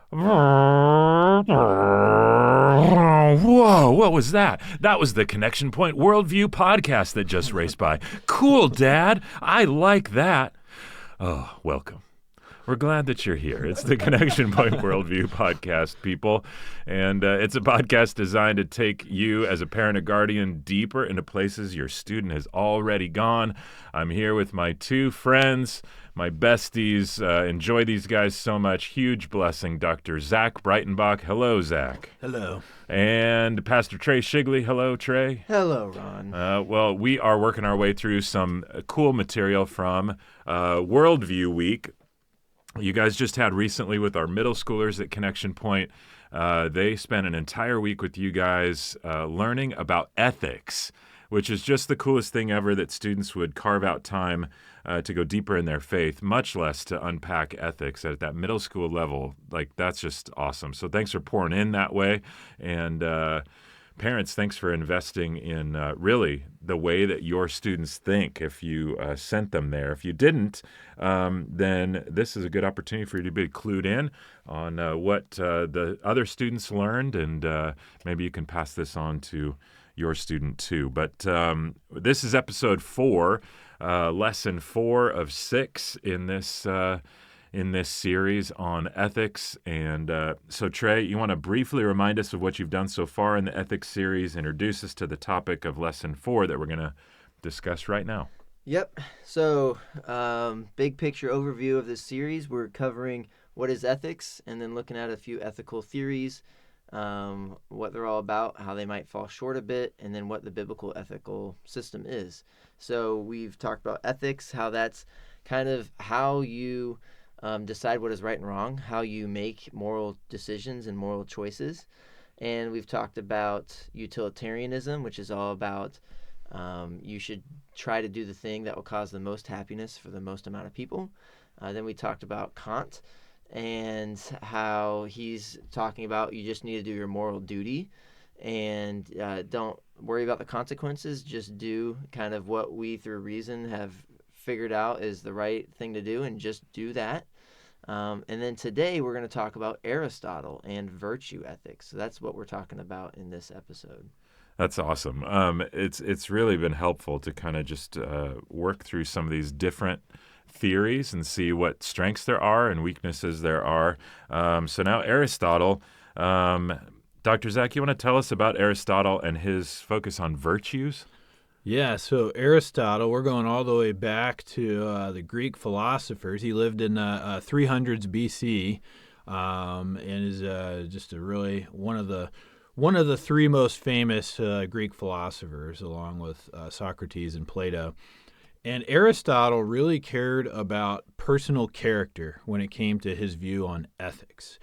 Whoa, what was that? That was the Connection Pointe Worldview Podcast that just raced by. Cool, Dad. I like that. Oh, welcome. We're glad that you're here. It's the Connection Pointe Worldview Podcast, people. And it's a podcast designed to take you as a parent or guardian deeper into places your student has already gone. I'm here with my two friends, my besties. Enjoy these guys so much. Huge blessing, Dr. Zach Brightenbach. Hello, Zach. Hello. And Pastor Trey Shigley. Hello, Trey. Hello, Ron. Well, we are working our way through some cool material from Worldview Week. You guys just had recently with our middle schoolers at Connection Pointe. They spent an entire week with you guys learning about ethics, which is just the coolest thing ever, that students would carve out time to go deeper in their faith, much less to unpack ethics at that middle school level. Like, that's just awesome. So thanks for pouring in that way. And parents, thanks for investing in really the way that your students think if you sent them there. If you didn't, then this is a good opportunity for you to be clued in on what the other students learned, and maybe you can pass this on to your student too. But this is episode 4, lesson 4 of 6 in this series on ethics. And so, Trey, you want to briefly remind us of what you've done so far in the ethics series, introduce us to the topic of lesson 4 that we're going to discuss right now. Yep. So, big picture overview of this series. We're covering what is ethics, and then looking at a few ethical theories, what they're all about, how they might fall short a bit, and then what the biblical ethical system is. So we've talked about ethics, how that's kind of how you decide what is right and wrong, how you make moral decisions and moral choices. And we've talked about utilitarianism, which is all about you should try to do the thing that will cause the most happiness for the most amount of people. Then we talked about Kant and how he's talking about you just need to do your moral duty and don't worry about the consequences. Just do kind of what we through reason have figured out is the right thing to do, and just do that. And then today we're going to talk about Aristotle and virtue ethics. So that's what we're talking about in this episode. That's awesome. It's really been helpful to kind of just work through some of these different theories and see what strengths there are and weaknesses there are. So now Aristotle, Dr. Zach, you want to tell us about Aristotle and his focus on virtues? Yeah, so Aristotle, we're going all the way back to the Greek philosophers. He lived in 300s BC and is just a really one of the three most famous Greek philosophers, along with Socrates and Plato. And Aristotle really cared about personal character when it came to his view on ethics.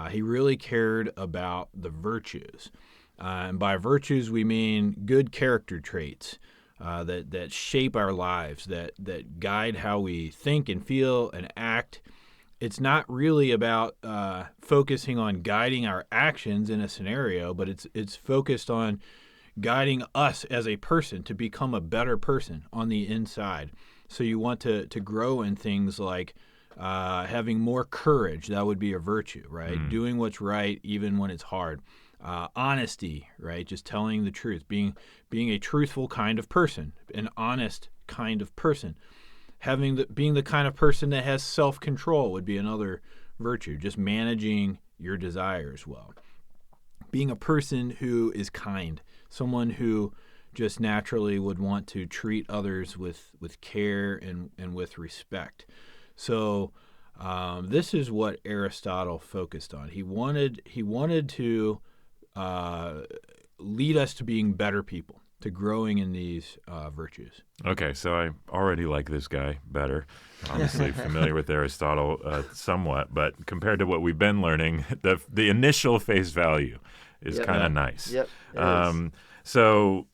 He really cared about the virtues. And by virtues, we mean good character traits that shape our lives, that guide how we think and feel and act. It's not really about focusing on guiding our actions in a scenario, but it's focused on guiding us as a person to become a better person on the inside. So you want to grow in things like having more courage. That would be a virtue, right? Doing what's right even when it's hard. Honesty, right? Just telling the truth, being a truthful kind of person, an honest kind of person. Being the kind of person that has self-control would be another virtue, just managing your desires well. Being a person who is kind, someone who just naturally would want to treat others with care and with respect. So this is what Aristotle focused on. He wanted to lead us to being better people, to growing in these virtues. Okay, so I already like this guy better. Obviously familiar with Aristotle somewhat, but compared to what we've been learning, the initial face value is kind of nice. Yep. So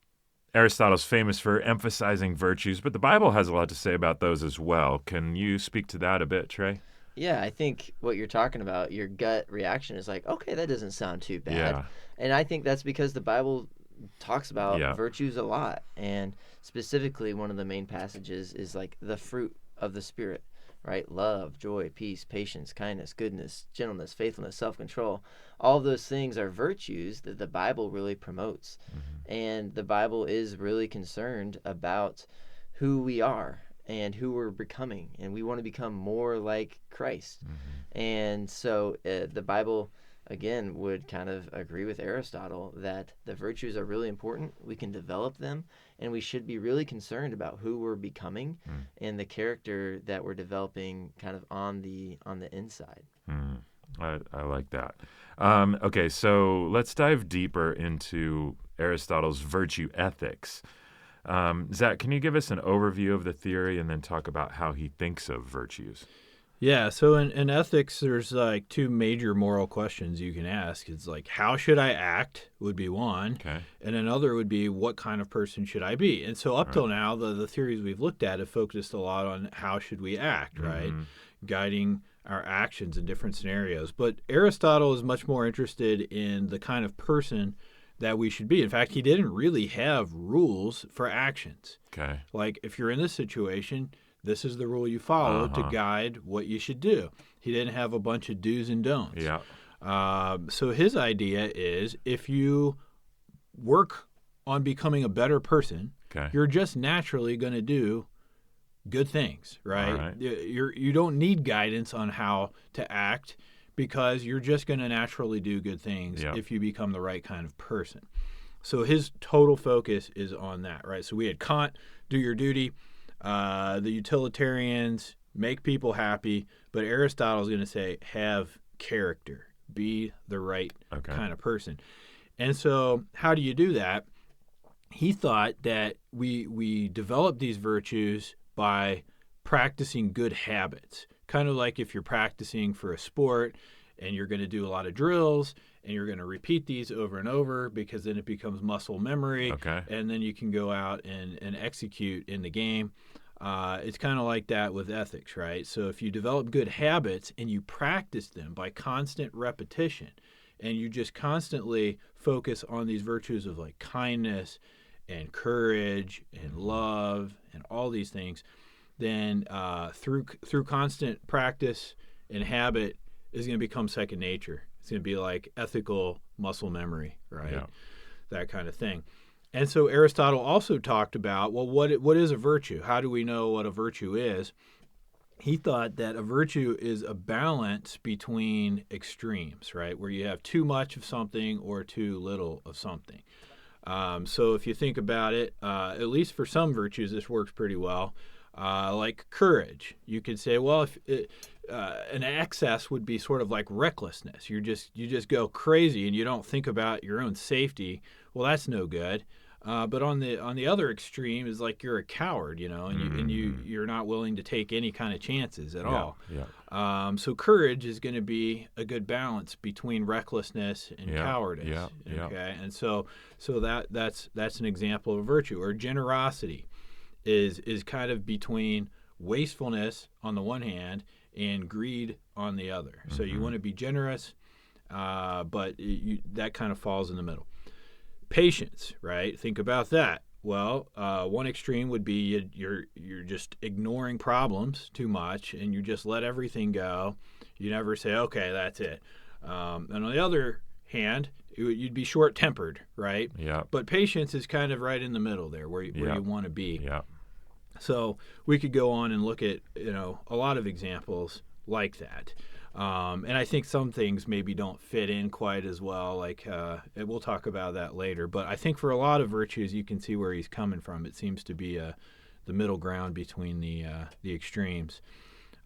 Aristotle's famous for emphasizing virtues, but the Bible has a lot to say about those as well. Can you speak to that a bit, Trey? Yeah, I think what you're talking about, your gut reaction is like, okay, that doesn't sound too bad. Yeah. And I think that's because the Bible talks about virtues a lot. And specifically, one of the main passages is like the fruit of the Spirit, right? Love, joy, peace, patience, kindness, goodness, gentleness, faithfulness, self-control. All of those things are virtues that the Bible really promotes. And the Bible is really concerned about who we are and who we're becoming, and we want to become more like Christ. And so the Bible, again, would kind of agree with Aristotle that the virtues are really important. We can develop them, and we should be really concerned about who we're becoming and the character that we're developing kind of on the inside. I like that. Okay, so let's dive deeper into Aristotle's virtue ethics. Zach, can you give us an overview of the theory and then talk about how he thinks of virtues? Yeah, so in ethics, there's like two major moral questions you can ask. It's like, how should I act would be one, Okay. and another would be, what kind of person should I be? And so up till now, the theories we've looked at have focused a lot on how should we act, right? Guiding our actions in different scenarios. But Aristotle is much more interested in the kind of person that we should be. In fact, he didn't really have rules for actions. Okay. Like, if you're in this situation, this is the rule you follow to guide what you should do. He didn't have a bunch of do's and don'ts. Yeah. So his idea is, if you work on becoming a better person, Okay. you're just naturally going to do good things, right? All right. You don't need guidance on how to act, because you're just going to naturally do good things if you become the right kind of person. So his total focus is on that, right? So we had Kant, do your duty. The utilitarians, make people happy. But Aristotle's going to say, have character, be the right kind of person. And so how do you do that? He thought that we develop these virtues by practicing good habits. Kind of like if you're practicing for a sport and you're going to do a lot of drills and you're going to repeat these over and over, because then it becomes muscle memory. Okay. And then you can go out and execute in the game. It's kind of like that with ethics, right? So if you develop good habits and you practice them by constant repetition, and you just constantly focus on these virtues of like kindness and courage and love and all these things, then through constant practice and habit is going to become second nature. It's going to be like ethical muscle memory, right? Yeah. That kind of thing. And so Aristotle also talked about, well, what is a virtue? How do we know what a virtue is? He thought that a virtue is a balance between extremes, right? Where you have too much of something or too little of something. So if you think about it, at least for some virtues, this works pretty well. Like courage, you could say, well, if an excess would be sort of like recklessness. You just go crazy and you don't think about your own safety. Well, that's no good. But on the other extreme is like you're a coward, and you're not willing to take any kind of chances at all. Yeah. So courage is going to be a good balance between recklessness and cowardice. Yeah. Okay, and so that's an example of a virtue. Or generosity is kind of between wastefulness on the one hand and greed on the other. So you want to be generous, but that kind of falls in the middle. Patience, right? Think about that. Well, one extreme would be you're just ignoring problems too much, and you just let everything go. You never say, okay, that's it. And on the other hand, you'd be short-tempered, right? Yeah. But patience is kind of right in the middle there, where you want to be. Yeah. So we could go on and look at a lot of examples like that. And I think some things maybe don't fit in quite as well. Like and we'll talk about that later. But I think for a lot of virtues, you can see where he's coming from. It seems to be the middle ground between the extremes.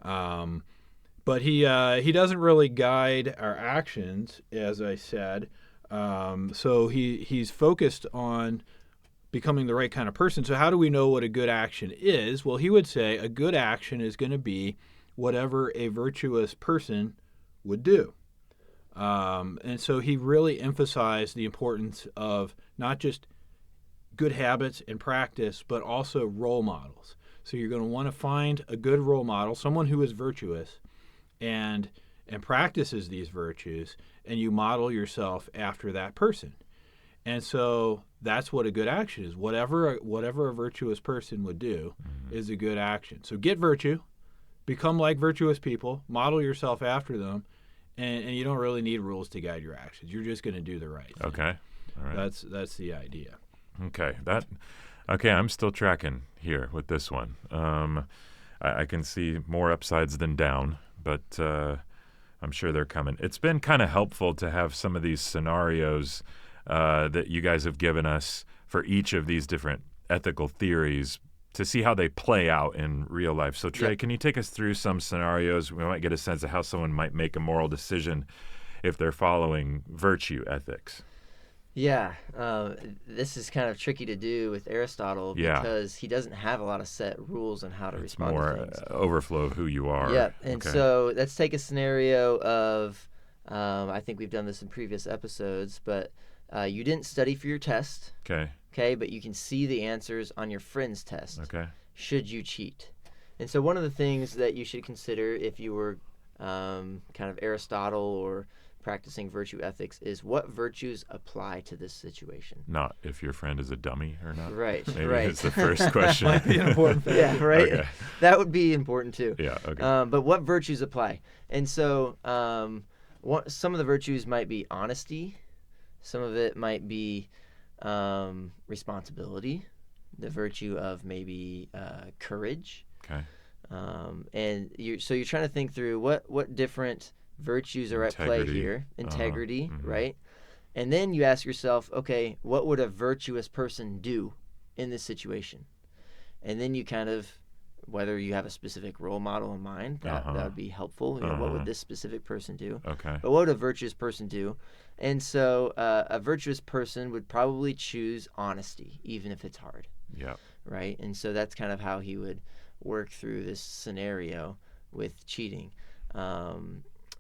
But he doesn't really guide our actions, as I said. So he's focused on becoming the right kind of person. So how do we know what a good action is? Well, he would say a good action is going to be whatever a virtuous person would do. And so he really emphasized the importance of not just good habits and practice, but also role models. So you're going to want to find a good role model, someone who is virtuous and practices these virtues, and you model yourself after that person. And so that's what a good action is. Whatever a virtuous person would do is a good action. So get virtue, become like virtuous people, model yourself after them, and you don't really need rules to guide your actions. You're just going to do the right thing. Okay. All right. That's the idea. Okay. I'm still tracking here with this one. I can see more upsides than down, but I'm sure they're coming. It's been kind of helpful to have some of these scenarios that you guys have given us for each of these different ethical theories to see how they play out in real life. So, Trey, Can you take us through some scenarios? We might get a sense of how someone might make a moral decision if they're following virtue ethics. Yeah, this is kind of tricky to do with Aristotle because he doesn't have a lot of set rules on how to respond to things. It's more overflow of who you are. Yeah, and so let's take a scenario of, I think we've done this in previous episodes, but you didn't study for your test. Okay, but you can see the answers on your friend's test. Okay. Should you cheat? And so one of the things that you should consider if you were kind of Aristotle or practicing virtue ethics is what virtues apply to this situation. Not if your friend is a dummy or not. Right. Maybe right. it's the first question. Might be an important thing. Yeah, right. Okay. That would be important too. Yeah. Okay. But what virtues apply? And so some of the virtues might be honesty. Some of it might be responsibility, the virtue of maybe courage. Okay. And you're trying to think through what different virtues are at play here. Integrity, right? And then you ask yourself, okay, what would a virtuous person do in this situation? And then you kind of, whether you have a specific role model in mind, that would be helpful. You know, what would this specific person do? Okay. But what would a virtuous person do? And so a virtuous person would probably choose honesty, even if it's hard. Yeah. Right? And so that's kind of how he would work through this scenario with cheating.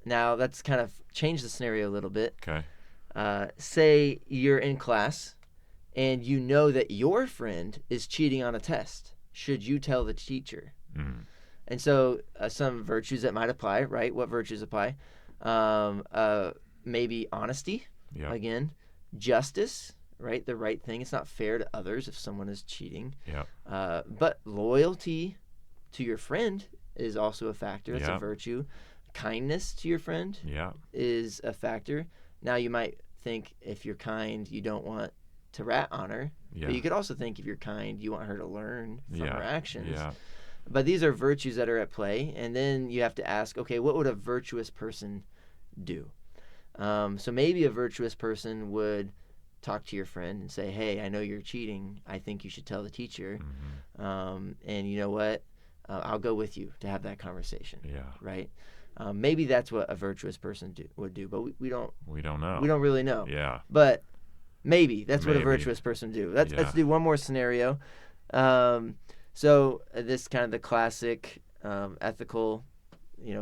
Now, let's kind of change the scenario a little bit. Okay. Say you're in class and you know that your friend is cheating on a test. Should you tell the teacher? Mm-hmm. And so some virtues that might apply, right? What virtues apply? Maybe honesty, again. Justice, right? The right thing. It's not fair to others if someone is cheating. Yeah. But loyalty to your friend is also a factor. It's a virtue. Kindness to your friend is a factor. Now, you might think if you're kind, you don't want to rat on her. Yeah. But you could also think if you're kind, you want her to learn from her actions. Yeah. But these are virtues that are at play. And then you have to ask, okay, what would a virtuous person do? So maybe a virtuous person would talk to your friend and say, hey, I know you're cheating. I think you should tell the teacher. Mm-hmm. And you know what? I'll go with you to have that conversation. Yeah. Right? Maybe that's what a virtuous person would do, but we don't know. We don't really know. Yeah. But maybe that's what a virtuous person do. Let's do one more scenario. So this kind of the classic ethical,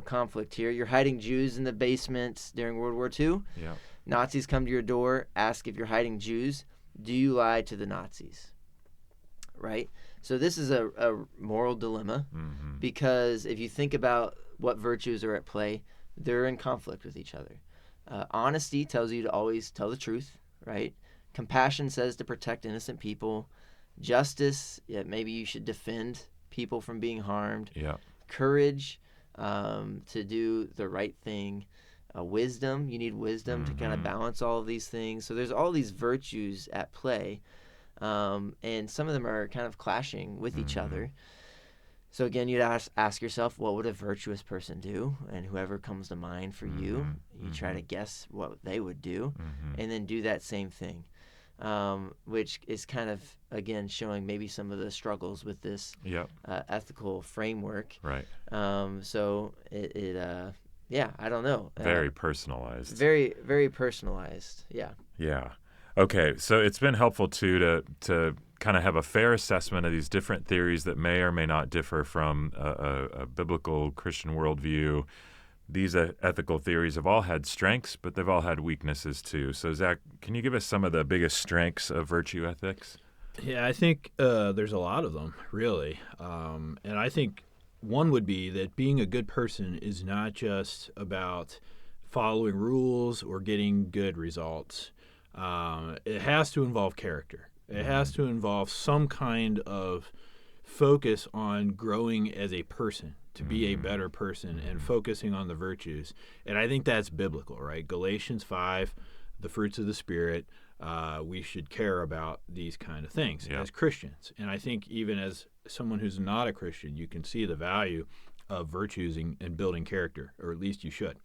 conflict here. You're hiding Jews in the basement during World War II. Yeah. Nazis come to your door, ask if you're hiding Jews. Do you lie to the Nazis? Right? So this is a moral dilemma because if you think about what virtues are at play, they're in conflict with each other. Honesty tells you to always tell the truth, right? Compassion says to protect innocent people. Justice, maybe you should defend people from being harmed. Yeah. Courage, to do the right thing. Wisdom, you need wisdom to kind of balance all of these things. So there's all these virtues at play, and some of them are kind of clashing with each other. So again, you'd ask yourself, what would a virtuous person do? And whoever comes to mind for you, you try to guess what they would do, and then do that same thing, which is kind of, again, showing maybe some of the struggles with this ethical framework. Right. So I don't know. Very personalized. Very, very personalized. Yeah. Yeah. Okay. So it's been helpful too to kind of have a fair assessment of these different theories that may or may not differ from a biblical Christian worldview. These ethical theories have all had strengths, but they've all had weaknesses too. So Zach, can you give us some of the biggest strengths of virtue ethics? Yeah, I think there's a lot of them, really. And I think one would be that being a good person is not just about following rules or getting good results. It has to involve character. It has to involve some kind of focus on growing as a person, to be a better person and focusing on the virtues. And I think that's biblical, right? Galatians 5, the fruits of the Spirit, we should care about these kind of things as Christians. And I think even as someone who's not a Christian, you can see the value of virtues in building character, or at least you should.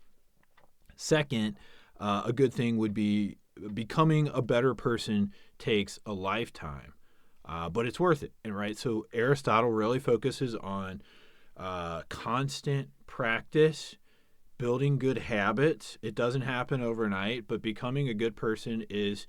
Second, a good thing would be becoming a better person takes a lifetime, but it's worth it. And right, so Aristotle really focuses on constant practice, building good habits. It doesn't happen overnight, but becoming a good person is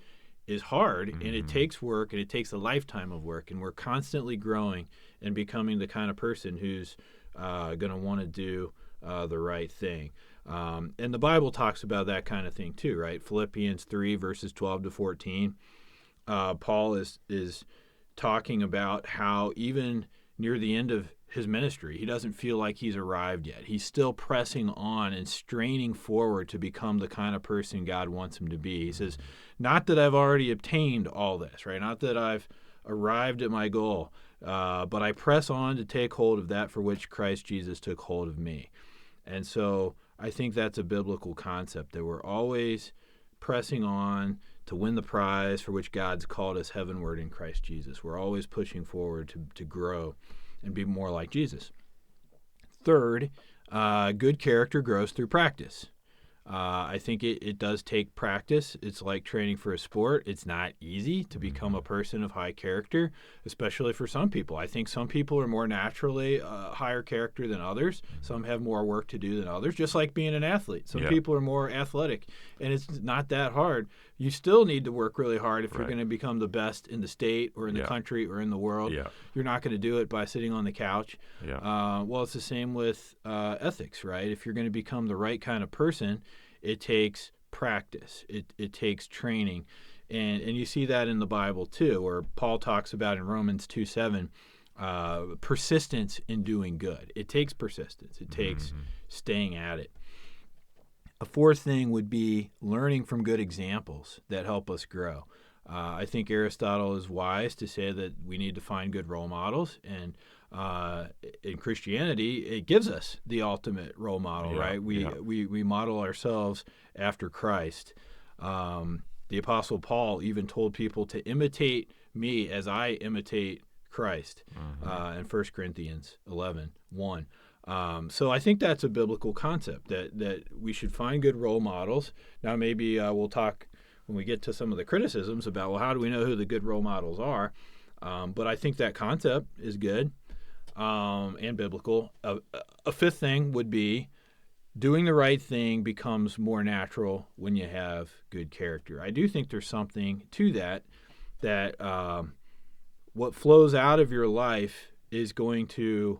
hard, and it takes work, and it takes a lifetime of work, and we're constantly growing and becoming the kind of person who's going to want to do the right thing. And the Bible talks about that kind of thing too, right? Philippians 3, verses 12 to 14. Paul is talking about how even near the end of his ministry, he doesn't feel like he's arrived yet. He's still pressing on and straining forward to become the kind of person God wants him to be. He says, not that I've already obtained all this, right? Not that I've arrived at my goal, but I press on to take hold of that for which Christ Jesus took hold of me. And so I think that's a biblical concept, that we're always pressing on to win the prize for which God's called us heavenward in Christ Jesus. We're always pushing forward to grow and be more like Jesus. Third, good character grows through practice. I think it does take practice. It's like training for a sport. It's not easy to become a person of high character, especially for some people. I think some people are more naturally higher character than others. Some have more work to do than others, just like being an athlete. Some people are more athletic, and it's not that hard. You still need to work really hard if you're going to become the best in the state or in the country or in the world. You're not going to do it by sitting on the couch. Well, it's the same with ethics, right? If you're going to become the right kind of person, it takes practice. It takes training. And you see that in the Bible too, where Paul talks about in Romans 2:7, persistence in doing good. It takes persistence. It takes staying at it. A fourth thing would be learning from good examples that help us grow. I think Aristotle is wise to say that we need to find good role models, and in Christianity, it gives us the ultimate role model, right? We model ourselves after Christ. The Apostle Paul even told people to imitate me as I imitate Christ in 1 Corinthians 11:1. So I think that's a biblical concept, that we should find good role models. Now maybe we'll talk when we get to some of the criticisms about, well, how do we know who the good role models are? But I think that concept is good and biblical. A fifth thing would be doing the right thing becomes more natural when you have good character. I do think there's something to that what flows out of your life is going to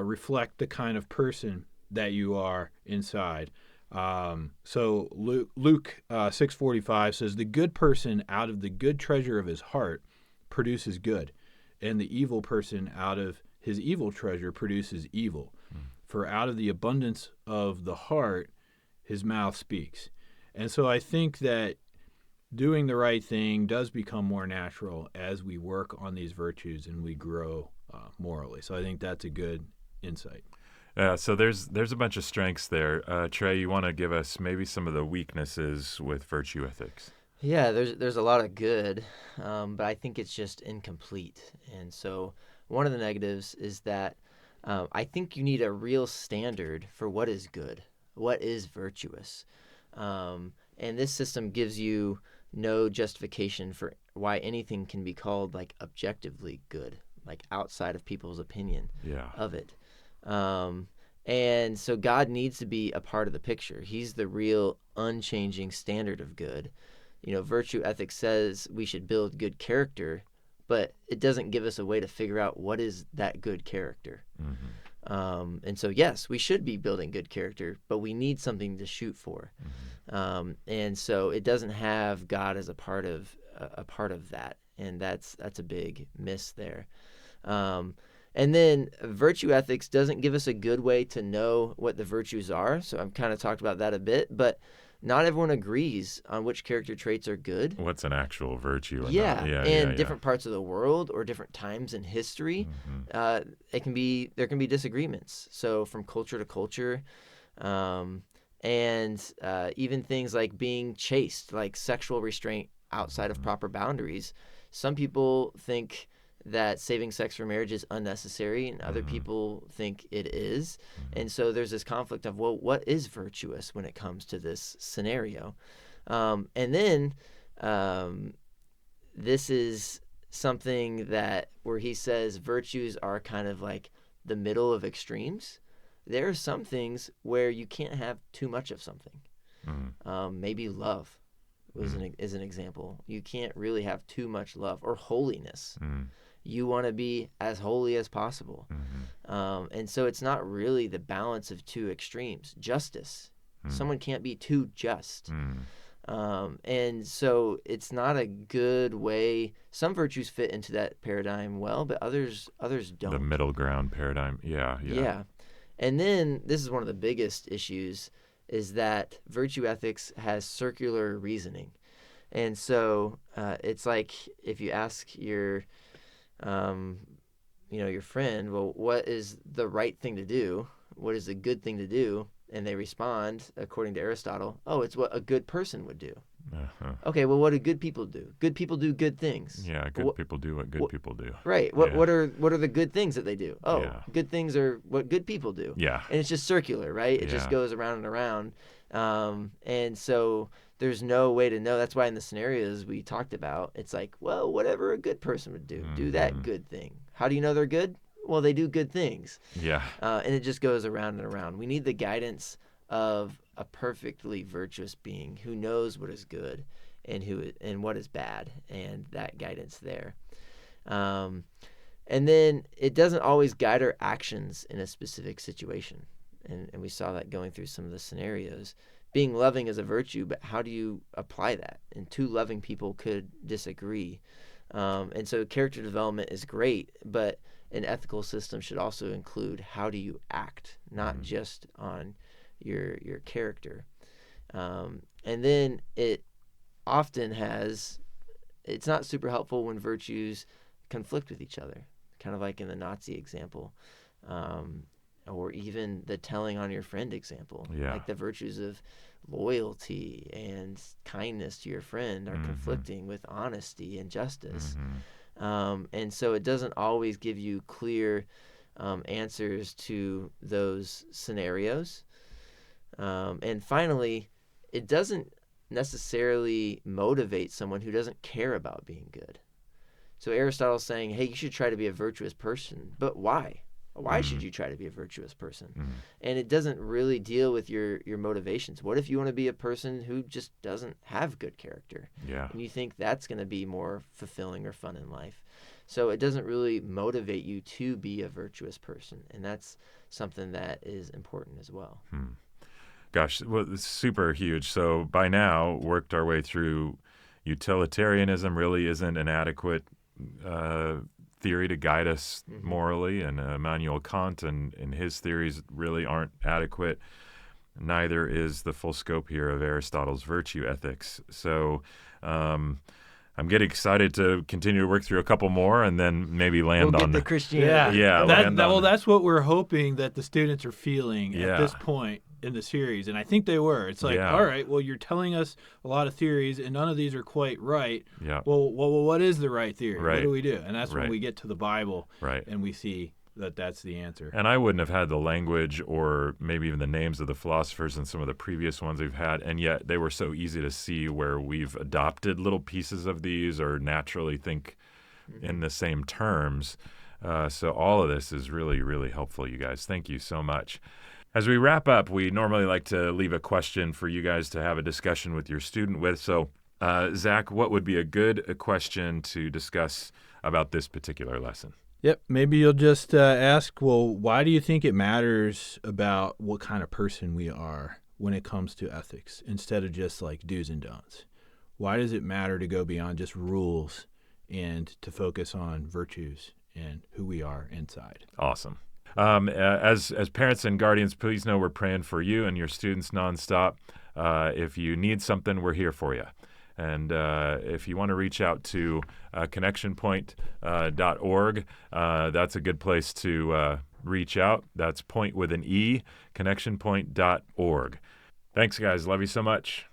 reflect the kind of person that you are inside. So Luke 6:45 says, the good person out of the good treasure of his heart produces good, and the evil person out of his evil treasure produces evil. For out of the abundance of the heart, his mouth speaks. And so I think that doing the right thing does become more natural as we work on these virtues and we grow morally. So I think that's a good insight. So there's a bunch of strengths there. Trey, you want to give us maybe some of the weaknesses with virtue ethics? Yeah, there's a lot of good, but I think it's just incomplete. And so one of the negatives is that I think you need a real standard for what is good, what is virtuous. And this system gives you no justification for why anything can be called like objectively good, like outside of people's opinion of it. And so God needs to be a part of the picture. He's the real unchanging standard of good. You know, virtue ethics says we should build good character, but it doesn't give us a way to figure out what is that good character. And so, yes, we should be building good character, but we need something to shoot for. And so it doesn't have God as a part of that, and that's a big miss there. And then virtue ethics doesn't give us a good way to know what the virtues are. So I've kind of talked about that a bit, but not everyone agrees on which character traits are good. What's an actual virtue? And different parts of the world or different times in history, there can be disagreements. So from culture to culture, and even things like being chaste, like sexual restraint outside of proper boundaries. Some people think that saving sex for marriage is unnecessary, and other people think it is. And so there's this conflict of, well, what is virtuous when it comes to this scenario? And then this is something that where he says virtues are kind of like the middle of extremes. There are some things where you can't have too much of something. Maybe love is an example. You can't really have too much love, or holiness. You want to be as holy as possible. And so it's not really the balance of two extremes. Justice. Someone can't be too just. And so it's not a good way. Some virtues fit into that paradigm well, but others don't. The middle ground paradigm. Yeah. And then this is one of the biggest issues, is that virtue ethics has circular reasoning. And so it's like if you ask your your friend, well, what is the right thing to do? What is a good thing to do? And they respond, according to Aristotle, oh, it's what a good person would do. Okay, well, what do good people do? Good people do good things. Yeah, good people do what good people do. Right. What are the good things that they do? Oh, good things are what good people do. Yeah. And it's just circular, right? It just goes around and around. And so there's no way to know. That's why in the scenarios we talked about, it's like, well, whatever a good person would do that good thing. How do you know they're good? Well, they do good things. Yeah. And it just goes around and around. We need the guidance of a perfectly virtuous being who knows what is good and what is bad, and that guidance there. And then it doesn't always guide our actions in a specific situation. And we saw that going through some of the scenarios. Being loving is a virtue, but how do you apply that? And two loving people could disagree. And so character development is great, but an ethical system should also include how do you act, not just on your character. And then it often it's not super helpful when virtues conflict with each other, kind of like in the Nazi example, or even the telling on your friend example. Like the virtues of loyalty and kindness to your friend are conflicting with honesty and justice. And so it doesn't always give you clear answers to those scenarios. And finally, it doesn't necessarily motivate someone who doesn't care about being good. So Aristotle's saying, hey, you should try to be a virtuous person, but why? Why should you try to be a virtuous person? And it doesn't really deal with your motivations. What if you want to be a person who just doesn't have good character? Yeah. And you think that's going to be more fulfilling or fun in life. So it doesn't really motivate you to be a virtuous person. And that's something that is important as well. Gosh, well, it's super huge. So by now, worked our way through utilitarianism really isn't an adequate theory to guide us morally, and Immanuel Kant and his theories really aren't adequate. Neither is the full scope here of Aristotle's virtue ethics. So I'm getting excited to continue to work through a couple more, and then maybe land we'll on get the Christianity. That's what we're hoping that the students are feeling at this point in the series, and I think they were. It's like, all right, well, you're telling us a lot of theories, and none of these are quite right. Well, what is the right theory? Right. What do we do? And that's when we get to the Bible, right, and we see that that's the answer. And I wouldn't have had the language or maybe even the names of the philosophers in some of the previous ones we've had, and yet they were so easy to see where we've adopted little pieces of these or naturally think in the same terms. So all of this is really, really helpful, you guys. Thank you so much. As we wrap up, we normally like to leave a question for you guys to have a discussion with your student with. So, Zach, what would be a good question to discuss about this particular lesson? Yep. Maybe you'll just ask, well, why do you think it matters about what kind of person we are when it comes to ethics instead of just like do's and don'ts? Why does it matter to go beyond just rules and to focus on virtues and who we are inside? Awesome. As parents and guardians, please know we're praying for you and your students nonstop. If you need something, we're here for you. And if you want to reach out to connectionpointe.org, that's a good place to reach out. That's point with an E, connectionpointe.org. Thanks, guys. Love you so much.